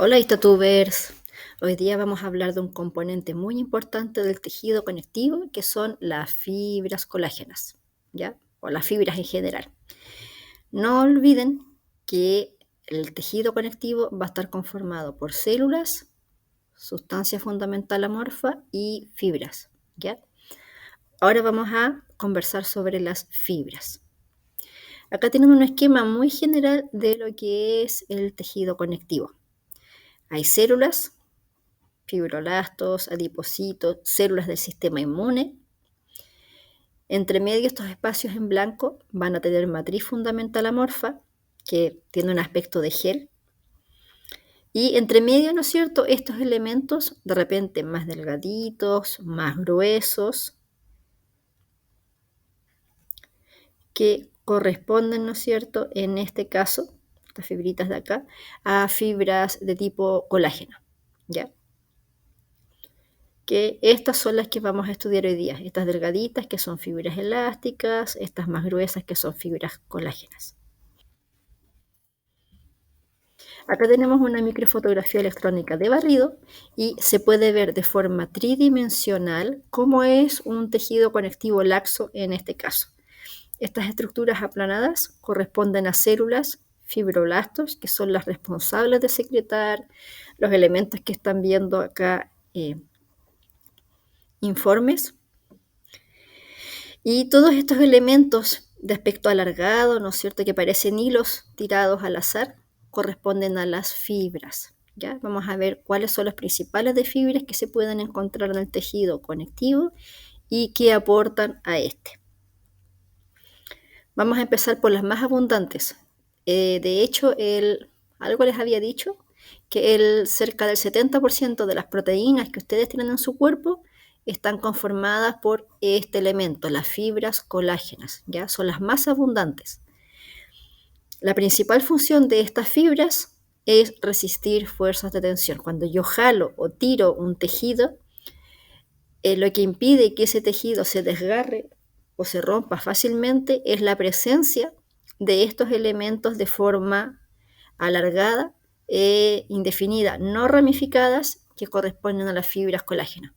Hola, Istatubers. Hoy día vamos a hablar de un componente muy importante del tejido conectivo, que son las fibras colágenas, ¿ya? O las fibras en general. No olviden que el tejido conectivo va a estar conformado por células, sustancia fundamental amorfa y fibras, ¿ya? Ahora vamos a conversar sobre las fibras. Acá tienen un esquema muy general de lo que es el tejido conectivo. Hay células, fibroblastos, adipocitos, células del sistema inmune. Entre medio, estos espacios en blanco van a tener matriz fundamental amorfa, que tiene un aspecto de gel. Y entre medio, ¿no es cierto?, estos elementos de repente más delgaditos, más gruesos, que corresponden, ¿no es cierto?, en este caso, estas fibritas de acá, a fibras de tipo colágeno, ¿ya? Que estas son las que vamos a estudiar hoy día, estas delgaditas que son fibras elásticas, estas más gruesas que son fibras colágenas. Acá tenemos una microfotografía electrónica de barrido y se puede ver de forma tridimensional cómo es un tejido conectivo laxo en este caso. Estas estructuras aplanadas corresponden a células fibroblastos, que son las responsables de secretar los elementos que están viendo acá, informes. Y todos estos elementos de aspecto alargado, ¿no es cierto?, que parecen hilos tirados al azar, corresponden a las fibras, ¿ya? Vamos a ver cuáles son los principales de fibras que se pueden encontrar en el tejido conectivo y que aportan a este. Vamos a empezar por las más abundantes. De hecho, algo les había dicho, que cerca del 70% de las proteínas que ustedes tienen en su cuerpo están conformadas por este elemento, las fibras colágenas, ¿ya? Son las más abundantes. La principal función de estas fibras es resistir fuerzas de tensión. Cuando yo jalo o tiro un tejido, lo que impide que ese tejido se desgarre o se rompa fácilmente es la presencia de estos elementos de forma alargada e indefinida, no ramificadas, que corresponden a las fibras colágenas.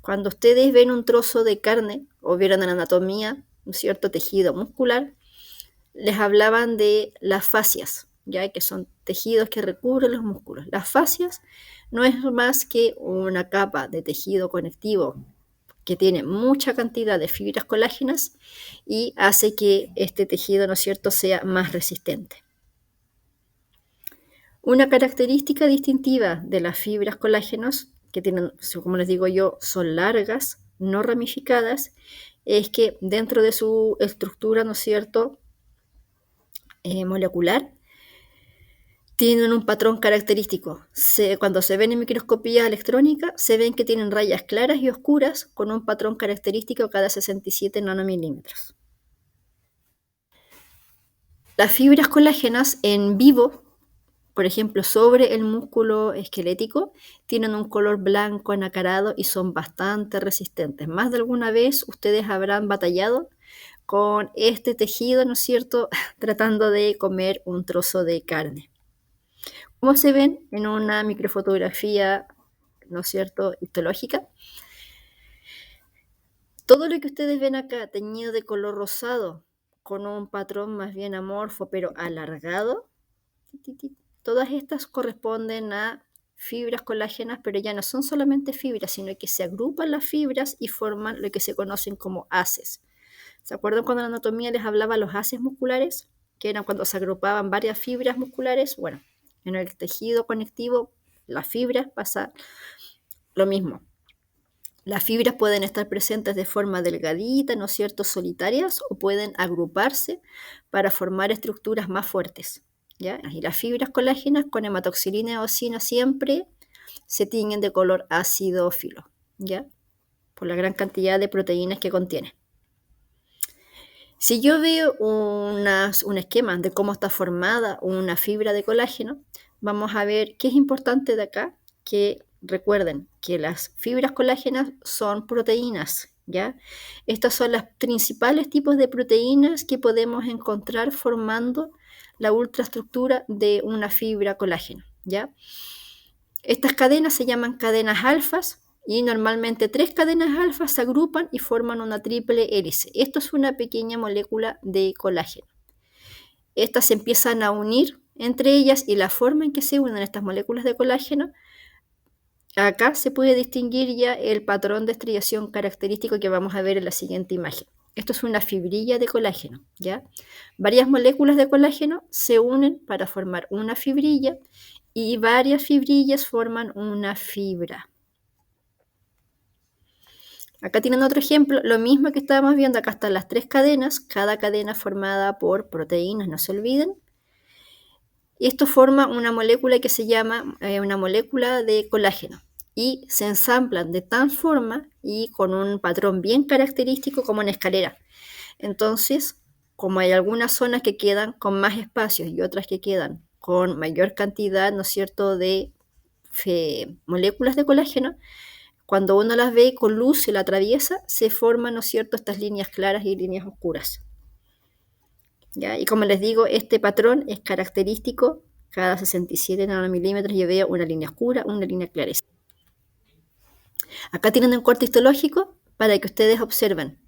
Cuando ustedes ven un trozo de carne o vieron en anatomía un cierto tejido muscular, les hablaban de las fascias, ¿ya? Que son tejidos que recubren los músculos. Las fascias no es más que una capa de tejido conectivo que tiene mucha cantidad de fibras colágenas y hace que este tejido, ¿no es cierto?, sea más resistente. Una característica distintiva de las fibras colágenos, que tienen, como les digo yo, son largas, no ramificadas, es que dentro de su estructura, ¿no es cierto?, molecular, tienen un patrón característico. Cuando se ven en microscopía electrónica, se ven que tienen rayas claras y oscuras con un patrón característico cada 67 nanomilímetros. Las fibras colágenas en vivo, por ejemplo, sobre el músculo esquelético, tienen un color blanco anacarado y son bastante resistentes. Más de alguna vez ustedes habrán batallado con este tejido, ¿no es cierto?, tratando de comer un trozo de carne. Como se ven en una microfotografía, ¿no es cierto?, histológica, todo lo que ustedes ven acá teñido de color rosado, con un patrón más bien amorfo pero alargado, todas estas corresponden a fibras colágenas, pero ya no son solamente fibras, sino que se agrupan las fibras y forman lo que se conocen como haces. ¿Se acuerdan cuando en la anatomía les hablaba de los haces musculares? Que eran cuando se agrupaban varias fibras musculares. Bueno, en el tejido conectivo, las fibras pasa lo mismo. Las fibras pueden estar presentes de forma delgadita, ¿no es cierto?, solitarias, o pueden agruparse para formar estructuras más fuertes, ¿ya? Y las fibras colágenas con hematoxilina y eosina siempre se tiñen de color acidófilo, ¿ya?, por la gran cantidad de proteínas que contiene. Si yo veo un esquema de cómo está formada una fibra de colágeno, vamos a ver qué es importante de acá, que recuerden que las fibras colágenas son proteínas, ¿ya? Estas son los principales tipos de proteínas que podemos encontrar formando la ultraestructura de una fibra colágeno, ¿ya? Estas cadenas se llaman cadenas alfas y normalmente 3 cadenas alfas se agrupan y forman una triple hélice. Esto es una pequeña molécula de colágeno. Estas se empiezan a unir entre ellas y la forma en que se unen estas moléculas de colágeno, acá se puede distinguir ya el patrón de estrellación característico que vamos a ver en la siguiente imagen. Esto es una fibrilla de colágeno, ¿ya? Varias moléculas de colágeno se unen para formar una fibrilla y varias fibrillas forman una fibra. Acá tienen otro ejemplo, lo mismo que estábamos viendo, acá están las 3 cadenas, cada cadena formada por proteínas, no se olviden. Y esto forma una molécula que se llama una molécula de colágeno y se ensamblan de tal forma y con un patrón bien característico como en escalera. Entonces, como hay algunas zonas que quedan con más espacios y otras que quedan con mayor cantidad, ¿no es cierto?, de moléculas de colágeno, cuando uno las ve con luz, se la atraviesa, se forman, ¿no es cierto?, estas líneas claras y líneas oscuras. ¿Ya? Y como les digo, este patrón es característico. Cada 67 nanomilímetros yo veo una línea oscura, una línea clara. Acá tienen un corte histológico para que ustedes observen.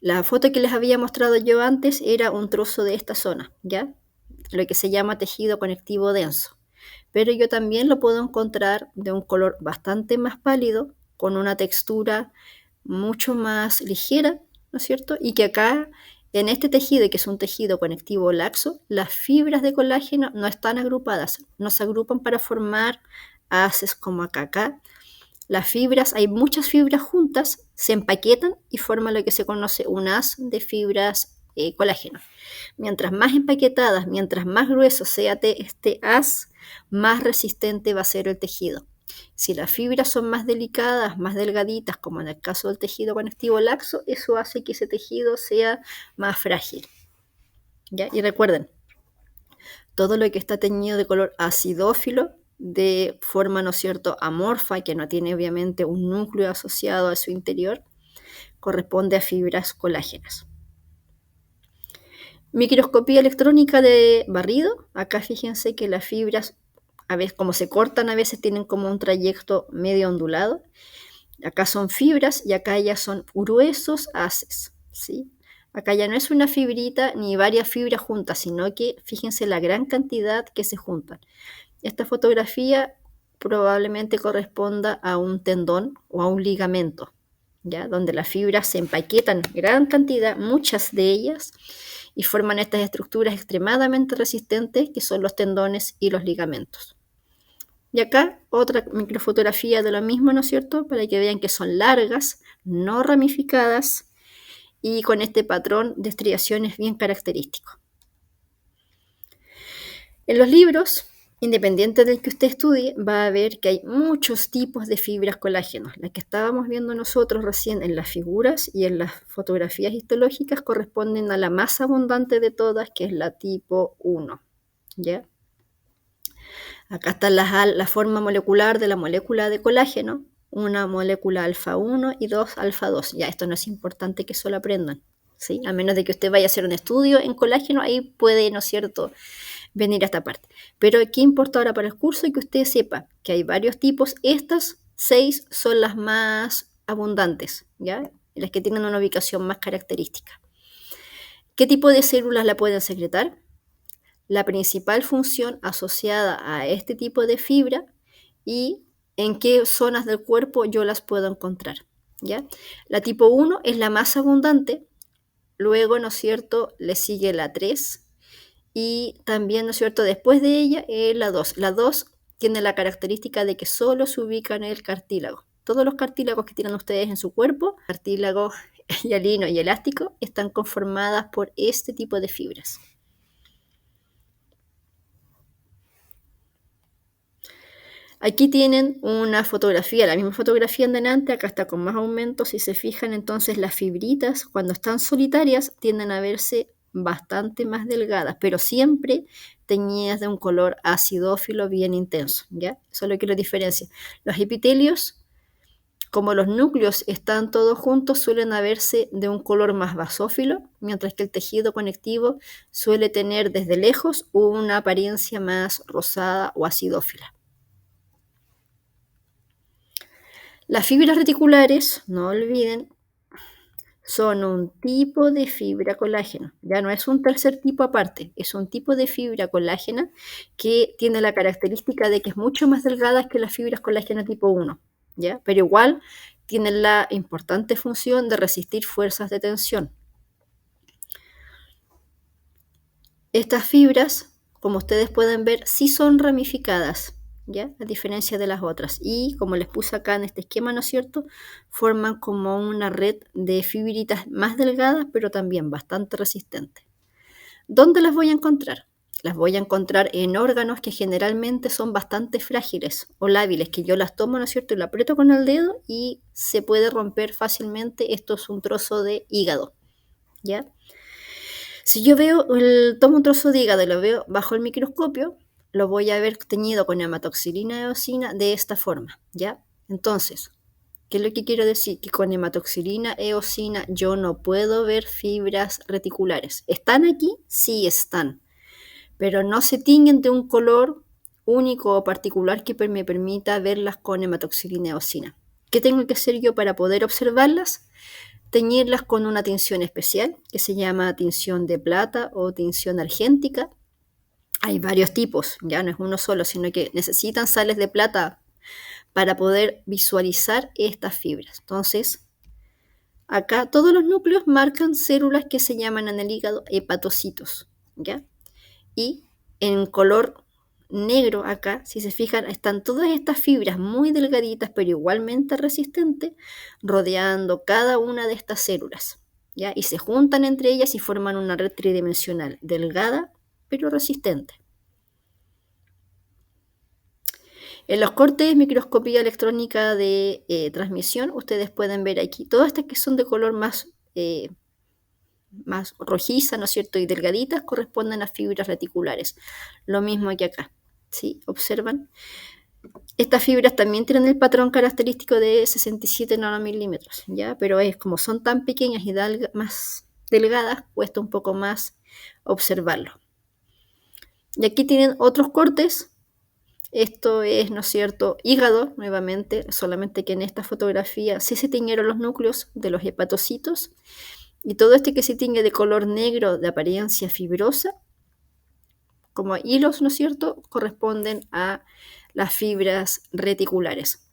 La foto que les había mostrado yo antes era un trozo de esta zona, ¿ya? Lo que se llama tejido conectivo denso. Pero yo también lo puedo encontrar de un color bastante más pálido, con una textura mucho más ligera, ¿no es cierto? Y que acá, en este tejido, que es un tejido conectivo laxo, las fibras de colágeno no están agrupadas, no se agrupan para formar haces como acá. Las fibras, hay muchas fibras juntas, se empaquetan y forman lo que se conoce un haz de fibras colágeno. Mientras más empaquetadas, mientras más grueso sea este haz, más resistente va a ser el tejido. Si las fibras son más delicadas, más delgaditas, como en el caso del tejido conectivo laxo, eso hace que ese tejido sea más frágil. ¿Ya? Y recuerden, todo lo que está teñido de color acidófilo, de forma, ¿no es cierto?, amorfa, que no tiene obviamente un núcleo asociado a su interior, corresponde a fibras colágenas. Microscopía electrónica de barrido. Acá fíjense que las fibras, a veces como se cortan, a veces tienen como un trayecto medio ondulado. Acá son fibras y acá ya son gruesos haces, ¿sí? Acá ya no es una fibrita ni varias fibras juntas, sino que fíjense la gran cantidad que se juntan. Esta fotografía probablemente corresponda a un tendón o a un ligamento, ¿ya? Donde las fibras se empaquetan gran cantidad, muchas de ellas, y forman estas estructuras extremadamente resistentes que son los tendones y los ligamentos. Y acá otra microfotografía de lo mismo, ¿no es cierto? Para que vean que son largas, no ramificadas y con este patrón de estriaciones bien característico. En los libros, independiente del que usted estudie, va a ver que hay muchos tipos de fibras colágenos. Las que estábamos viendo nosotros recién en las figuras y en las fotografías histológicas corresponden a la más abundante de todas, que es la tipo 1. ¿Ya? Acá está la forma molecular de la molécula de colágeno, una molécula alfa 1 y dos alfa 2. Ya, esto no es importante que solo aprendan, ¿sí? A menos de que usted vaya a hacer un estudio en colágeno, ahí puede, ¿no es cierto?, venir a esta parte. Pero ¿qué importa ahora para el curso? Y que usted sepa que hay varios tipos. Estas 6 son las más abundantes, ¿ya? Las que tienen una ubicación más característica. ¿Qué tipo de células la pueden secretar? La principal función asociada a este tipo de fibra y en qué zonas del cuerpo yo las puedo encontrar, ¿ya? La tipo 1 es la más abundante, luego, ¿no es cierto?, le sigue la 3 y también, ¿no es cierto?, después de ella la 2. La 2 tiene la característica de que solo se ubica en el cartílago. Todos los cartílagos que tienen ustedes en su cuerpo, cartílago hialino y elástico, están conformadas por este tipo de fibras. Aquí tienen una fotografía, la misma fotografía en delante, acá está con más aumento. Si se fijan, entonces las fibritas, cuando están solitarias, tienden a verse bastante más delgadas, pero siempre teñidas de un color acidófilo bien intenso, ¿ya? Eso es lo que lo diferencia. Los epitelios, como los núcleos están todos juntos, suelen verse de un color más basófilo, mientras que el tejido conectivo suele tener desde lejos una apariencia más rosada o acidófila. Las fibras reticulares, no olviden, son un tipo de fibra colágena. Ya no es un tercer tipo aparte, es un tipo de fibra colágena que tiene la característica de que es mucho más delgada que las fibras colágena tipo 1, ¿ya? Pero igual tienen la importante función de resistir fuerzas de tensión. Estas fibras, como ustedes pueden ver, sí son ramificadas, ¿ya? A diferencia de las otras. Y como les puse acá en este esquema, ¿no es cierto? Forman como una red de fibritas más delgadas, pero también bastante resistentes. ¿Dónde las voy a encontrar? Las voy a encontrar en órganos que generalmente son bastante frágiles o lábiles, que yo las tomo, ¿no es cierto? Y lo aprieto con el dedo y se puede romper fácilmente. Esto es un trozo de hígado, ¿ya? Si yo tomo un trozo de hígado y lo veo bajo el microscopio, lo voy a ver teñido con hematoxilina eosina de esta forma, ¿ya? Entonces, ¿qué es lo que quiero decir? Que con hematoxilina eosina yo no puedo ver fibras reticulares. ¿Están aquí? Sí están, pero no se tiñen de un color único o particular que me permita verlas con hematoxilina eosina. ¿Qué tengo que hacer yo para poder observarlas? Teñirlas con una tinción especial que se llama tinción de plata o tinción argéntica. Hay varios tipos, ya no es uno solo, sino que necesitan sales de plata para poder visualizar estas fibras. Entonces, acá todos los núcleos marcan células que se llaman en el hígado hepatocitos, ¿ya? Y en color negro acá, si se fijan, están todas estas fibras muy delgaditas, pero igualmente resistentes, rodeando cada una de estas células, ¿ya? Y se juntan entre ellas y forman una red tridimensional, delgada, pero resistente. En los cortes de microscopía electrónica de transmisión, ustedes pueden ver aquí todas estas que son de color más rojiza, ¿no es cierto? Y delgaditas corresponden a fibras reticulares. Lo mismo que acá, ¿sí? Observan. Estas fibras también tienen el patrón característico de 67 nanomilímetros, ¿ya? Pero como son tan pequeñas y más delgadas, cuesta un poco más observarlo. Y aquí tienen otros cortes. Esto es, ¿no es cierto?, hígado, nuevamente, solamente que en esta fotografía sí se tiñeron los núcleos de los hepatocitos. Y todo este que se tiñe de color negro de apariencia fibrosa, como hilos, ¿no es cierto?, corresponden a las fibras reticulares.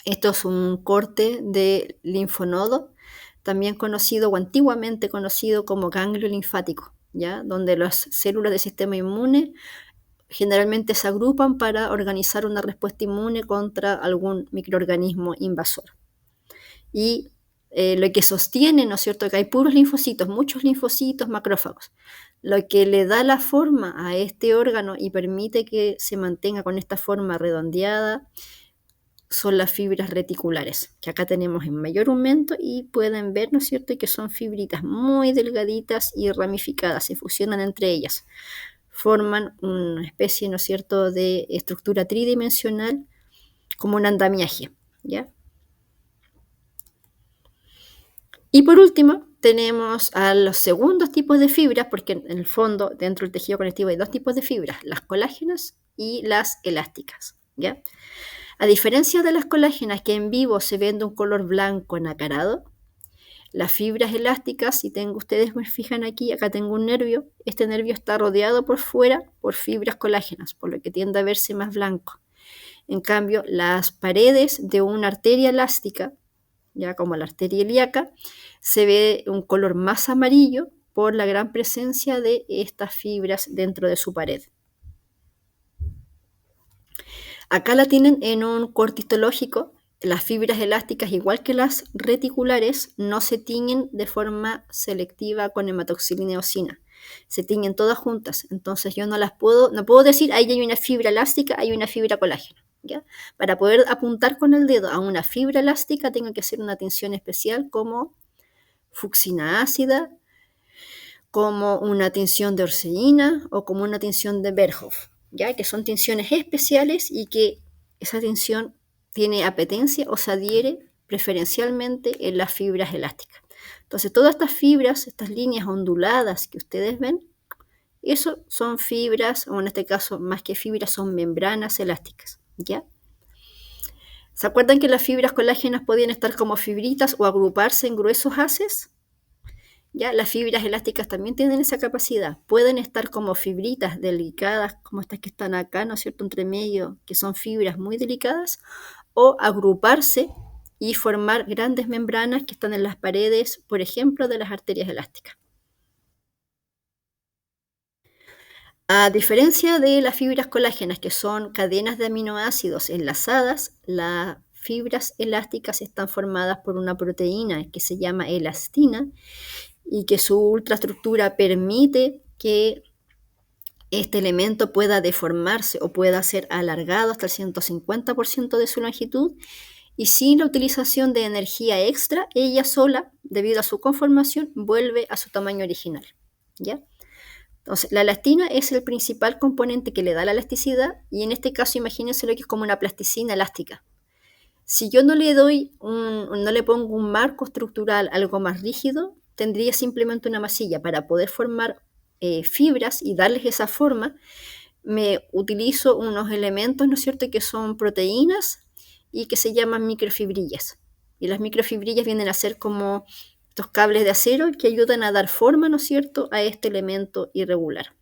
Esto es un corte de linfonodo, también conocido o antiguamente conocido como ganglio linfático, ¿ya? Donde las células del sistema inmune generalmente se agrupan para organizar una respuesta inmune contra algún microorganismo invasor. Y lo que sostiene, ¿no es cierto?, que hay puros linfocitos, muchos linfocitos, macrófagos. Lo que le da la forma a este órgano y permite que se mantenga con esta forma redondeada son las fibras reticulares, que acá tenemos en mayor aumento y pueden ver, ¿no es cierto?, que son fibritas muy delgaditas y ramificadas, se fusionan entre ellas, forman una especie, ¿no es cierto?, de estructura tridimensional como un andamiaje, ¿ya? Y por último, tenemos a los segundos tipos de fibras, porque en el fondo, dentro del tejido conectivo hay dos tipos de fibras, las colágenas y las elásticas, ¿ya? A diferencia de las colágenas que en vivo se ven de un color blanco nacarado, las fibras elásticas, si ustedes me fijan aquí, acá tengo un nervio, este nervio está rodeado por fuera por fibras colágenas, por lo que tiende a verse más blanco. En cambio, las paredes de una arteria elástica, ya como la arteria ilíaca, se ve un color más amarillo por la gran presencia de estas fibras dentro de su pared. Acá la tienen en un corte histológico. Las fibras elásticas, igual que las reticulares, no se tiñen de forma selectiva con hematoxilina eosina. Se tiñen todas juntas. Entonces yo no puedo decir, ahí hay una fibra elástica, hay una fibra colágena. ¿Ya? Para poder apuntar con el dedo a una fibra elástica, tengo que hacer una tinción especial como fucsina ácida, como una tinción de orseína o como una tinción de Berhoff, ¿ya? Que son tinciones especiales y que esa tinción tiene apetencia o se adhiere preferencialmente en las fibras elásticas. Entonces, todas estas fibras, estas líneas onduladas que ustedes ven, eso son fibras, o en este caso, más que fibras, son membranas elásticas, ¿ya? ¿Se acuerdan que las fibras colágenas podían estar como fibritas o agruparse en gruesos haces? Ya, las fibras elásticas también tienen esa capacidad. Pueden estar como fibritas delicadas, como estas que están acá, ¿no es cierto?, entre medio, que son fibras muy delicadas, o agruparse y formar grandes membranas que están en las paredes, por ejemplo, de las arterias elásticas. A diferencia de las fibras colágenas, que son cadenas de aminoácidos enlazadas, las fibras elásticas están formadas por una proteína que se llama elastina y que su ultraestructura permite que este elemento pueda deformarse o pueda ser alargado hasta el 150% de su longitud, y sin la utilización de energía extra, ella sola, debido a su conformación, vuelve a su tamaño original, ¿ya? Entonces, la elastina es el principal componente que le da la elasticidad, y en este caso imagínense lo que es como una plasticina elástica. Si yo no le pongo un marco estructural, algo más rígido, tendría simplemente una masilla. Para poder formar fibras y darles esa forma, me utilizo unos elementos, ¿no es cierto?, que son proteínas y que se llaman microfibrillas. Y las microfibrillas vienen a ser como estos cables de acero que ayudan a dar forma, ¿no es cierto?, a este elemento irregular.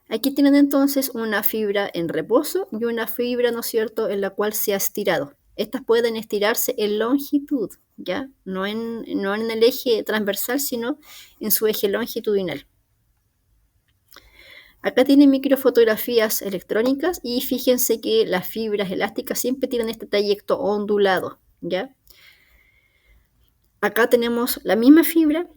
Aquí tienen entonces una fibra en reposo y una fibra, ¿no es cierto?, en la cual se ha estirado. Estas pueden estirarse en longitud, ¿ya? No en el eje transversal, sino en su eje longitudinal. Acá tienen microfotografías electrónicas y fíjense que las fibras elásticas siempre tienen este trayecto ondulado, ¿ya? Acá tenemos la misma fibra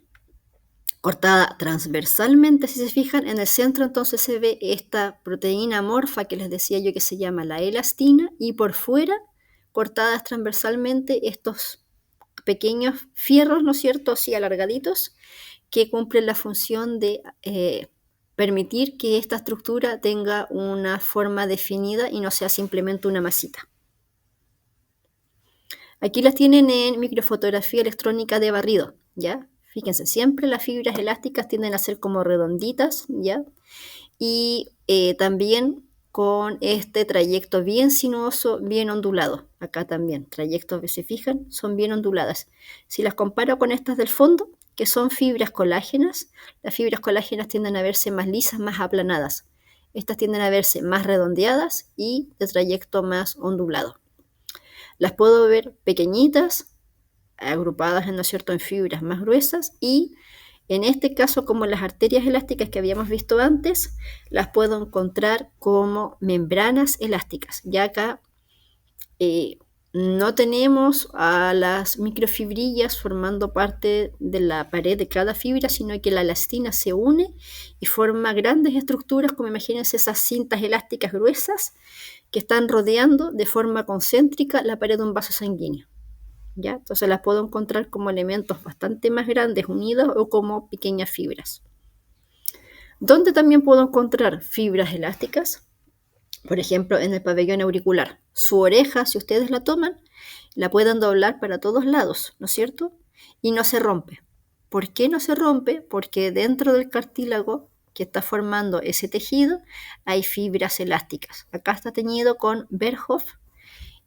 cortada transversalmente, si se fijan, en el centro entonces se ve esta proteína amorfa que les decía yo que se llama la elastina, y por fuera, cortadas transversalmente, estos pequeños fierros, ¿no es cierto?, así alargaditos, que cumplen la función de permitir que esta estructura tenga una forma definida y no sea simplemente una masita. Aquí las tienen en microfotografía electrónica de barrido, ¿ya? Fíjense, siempre las fibras elásticas tienden a ser como redonditas, ¿ya? Y también con este trayecto bien sinuoso, bien ondulado. Acá también, trayectos que se fijan, son bien onduladas. Si las comparo con estas del fondo, que son fibras colágenas, las fibras colágenas tienden a verse más lisas, más aplanadas. Estas tienden a verse más redondeadas y de trayecto más ondulado. Las puedo ver pequeñitas, agrupadas, ¿no es cierto?, en fibras más gruesas, y en este caso, como las arterias elásticas que habíamos visto antes, las puedo encontrar como membranas elásticas. Ya acá no tenemos a las microfibrillas formando parte de la pared de cada fibra, sino que la elastina se une y forma grandes estructuras, como imagínense esas cintas elásticas gruesas que están rodeando de forma concéntrica la pared de un vaso sanguíneo, ¿ya? Entonces las puedo encontrar como elementos bastante más grandes unidos o como pequeñas fibras. ¿Dónde también puedo encontrar fibras elásticas? Por ejemplo, en el pabellón auricular. Su oreja, si ustedes la toman, la pueden doblar para todos lados, ¿no es cierto? Y no se rompe. ¿Por qué no se rompe? Porque dentro del cartílago que está formando ese tejido hay fibras elásticas. Acá está teñido con Berghoff,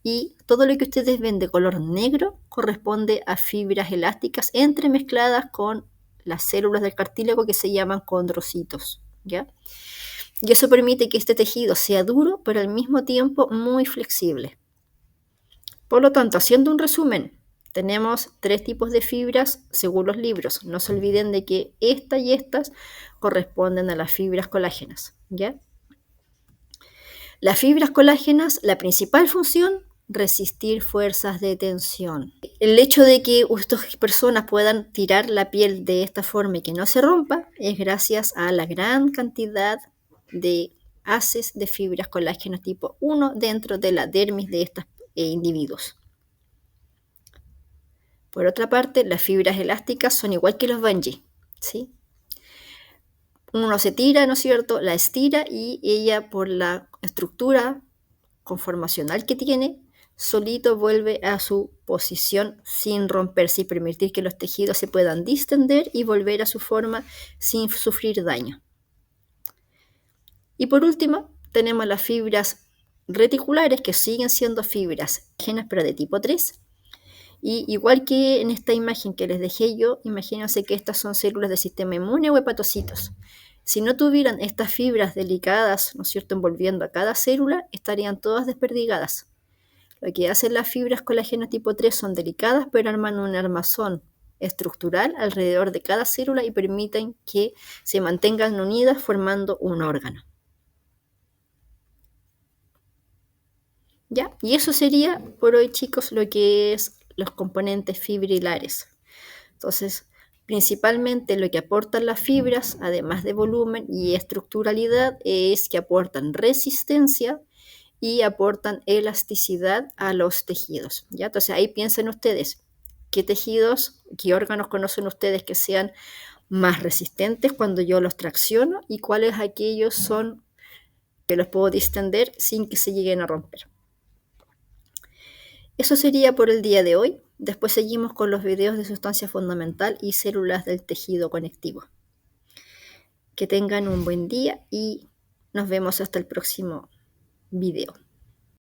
y todo lo que ustedes ven de color negro corresponde a fibras elásticas entremezcladas con las células del cartílago que se llaman condrocitos, ¿ya? Y eso permite que este tejido sea duro, pero al mismo tiempo muy flexible. Por lo tanto, haciendo un resumen, tenemos 3 tipos de fibras según los libros. No se olviden de que esta y estas corresponden a las fibras colágenas, ¿ya? Las fibras colágenas, la principal función, resistir fuerzas de tensión. El hecho de que estas personas puedan tirar la piel de esta forma y que no se rompa es gracias a la gran cantidad de haces de fibras colágenas tipo 1 dentro de la dermis de estos individuos. Por otra parte, las fibras elásticas son igual que los bungee, ¿sí? Uno se tira, ¿no es cierto?, la estira y ella, por la estructura conformacional que tiene, solito vuelve a su posición sin romperse y permitir que los tejidos se puedan distender y volver a su forma sin sufrir daño. Y por último, tenemos las fibras reticulares, que siguen siendo fibras colágenas, pero de tipo 3. Y igual que en esta imagen que les dejé yo, imagínense que estas son células del sistema inmune o hepatocitos. Si no tuvieran estas fibras delicadas, ¿no es cierto?, envolviendo a cada célula, estarían todas desperdigadas. Lo que hacen las fibras colágeno tipo 3 son delicadas, pero arman un armazón estructural alrededor de cada célula y permiten que se mantengan unidas formando un órgano. ¿Ya? Y eso sería por hoy, chicos, lo que es los componentes fibrilares. Entonces, principalmente lo que aportan las fibras, además de volumen y estructuralidad, es que aportan resistencia y aportan elasticidad a los tejidos. ¿Ya? Entonces, ahí piensen ustedes, ¿qué tejidos, qué órganos conocen ustedes que sean más resistentes cuando yo los tracciono y cuáles aquellos son que los puedo distender sin que se lleguen a romper? Eso sería por el día de hoy. Después seguimos con los videos de sustancia fundamental y células del tejido conectivo. Que tengan un buen día y nos vemos hasta el próximo video.